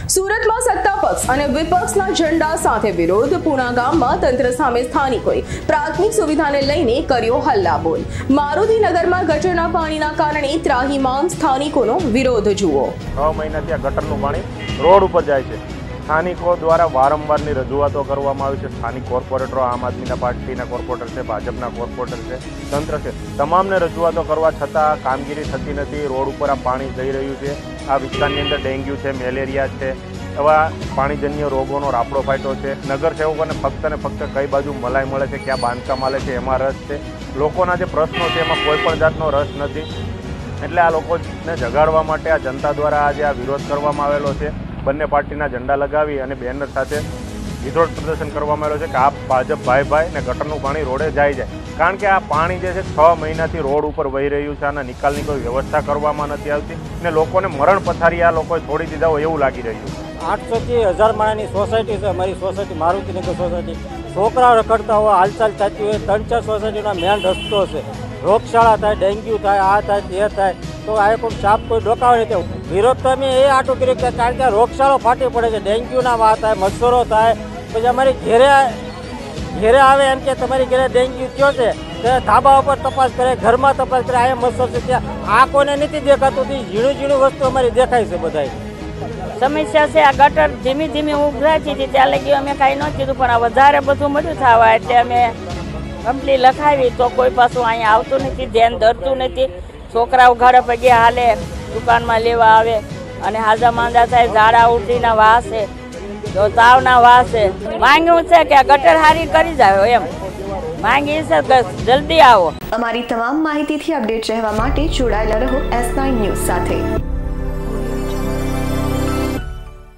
સુરતમાં સત્તા પક્ષ અને વિપક્ષના ઝંડા સાથે વિરોધ. પૂણા ગામમાં તંત્ર સામે સ્થાનિકોએ પ્રાથમિક સુવિધાને લઈને કર્યો હલ્લાબોલ. મારુતિનગરમાં ગટરના પાણીના કારણે ત્રાહિમામ સ્થાનિકોનો વિરોધ જુઓ. 6 મહિનાથી આ ગટરનું પાણી રોડ ઉપર જાય છે. સ્થાનિકો દ્વારા વારંવારની રજૂઆતો કરવામાં આવી છે. સ્થાનિક કોર્પોરેટરો, આમ આદમીના પાર્ટીના કોર્પોરેટર છે, ભાજપના કોર્પોરેટર છે, તંત્ર છે, તમામને રજૂઆતો કરવા છતાં કામગીરી થતી નથી. રોડ ઉપર આ પાણી જઈ રહ્યું છે. આ વિસ્તારની અંદર ડેન્ગ્યુ છે, મેલેરિયા છે, એવા પાણીજન્ય રોગોનો રાફડો ફાટ્યો છે. નગરસેવકોને ફક્ત ને ફક્ત કઈ બાજુ મલાઈ મળે છે, ક્યાં બાંધકામ આલે છે એમાં રસ છે. લોકોના જે પ્રશ્નો છે એમાં કોઈ પણ જાતનો રસ નથી. એટલે આ લોકોને જગાડવા માટે આ જનતા દ્વારા આજે આ વિરોધ કરવામાં આવેલો છે. બંને પાર્ટીના ઝંડા લગાવી અને બેનર સાથે વિરોધ પ્રદર્શન કરવામાં આવ્યો છે કે આ ભાજપ ભાઈ ને ગટરનું પાણી રોડે જાય. કારણ કે આ પાણી જે છે 6 મહિનાથી રોડ ઉપર વહી રહ્યું છે. આના નિકાલની કોઈ વ્યવસ્થા કરવામાં નથી આવતી ને લોકોને મરણ પથારી આ લોકોએ છોડી દીધા હોય એવું લાગી રહ્યું છે. 800 થી 1000 માણસની સોસાયટી છે અમારી સોસાયટી, મારુતિનગર સોસાયટી. છોકરાઓ રખડતા હોય, હાલચાલ થતી હોય. 3-4 સોસાયટીનો મેન રસ્તો છે. રોગશાળા થાય, ડેન્ગ્યુ થાય, આ થાય તે થાય, તો આ કોઈ સાપ કોઈ ડોકાવે નથી. વિરોધ તો અમે એ આટું કર્યું કે કારણ કે રોગચાળો ફાટી પડે છે, ડેન્ગ્યુના વા થાય, મચ્છરો થાય. પછી અમારી ઘેરે આવે એમ કે તમારી ઘરે ડેન્ગ્યુ થયો છે, ત્યારે ધાબા ઉપર તપાસ કરે, ઘરમાં તપાસ કરે, આ મચ્છર છે ત્યાં. આ કોઈને નથી દેખાતું. ઝીણું વસ્તુ અમારી દેખાય છે બધાય. સમસ્યા છે આ ગટર ધીમી ધીમી ઉભરાતી હતી ત્યાં લગી અમે કાંઈ ન કીધું, પણ આ વધારે બધું મળ્યું થવા એટલે અમે કમ્પ્લીટ લખાવી તો કોઈ પાછું અહીંયા આવતું નથી, ધ્યાન ધરતું નથી. છોકરાઓ ઘરે પગે હાલે, દુકાનમાં લેવા આવે અને હાજા માંદા થાય, ઝાડા ઉલટીના વાસે, તો તાવના વાસે. માંગ્યું છે કે આ ગટર હારી કરી જાવ, એમ માંગી છે કે જલ્દી આવો. અમારી તમામ માહિતીથી અપડેટ રહેવા માટે જોડાયેલા રહો S9 ન્યૂઝ સાથે.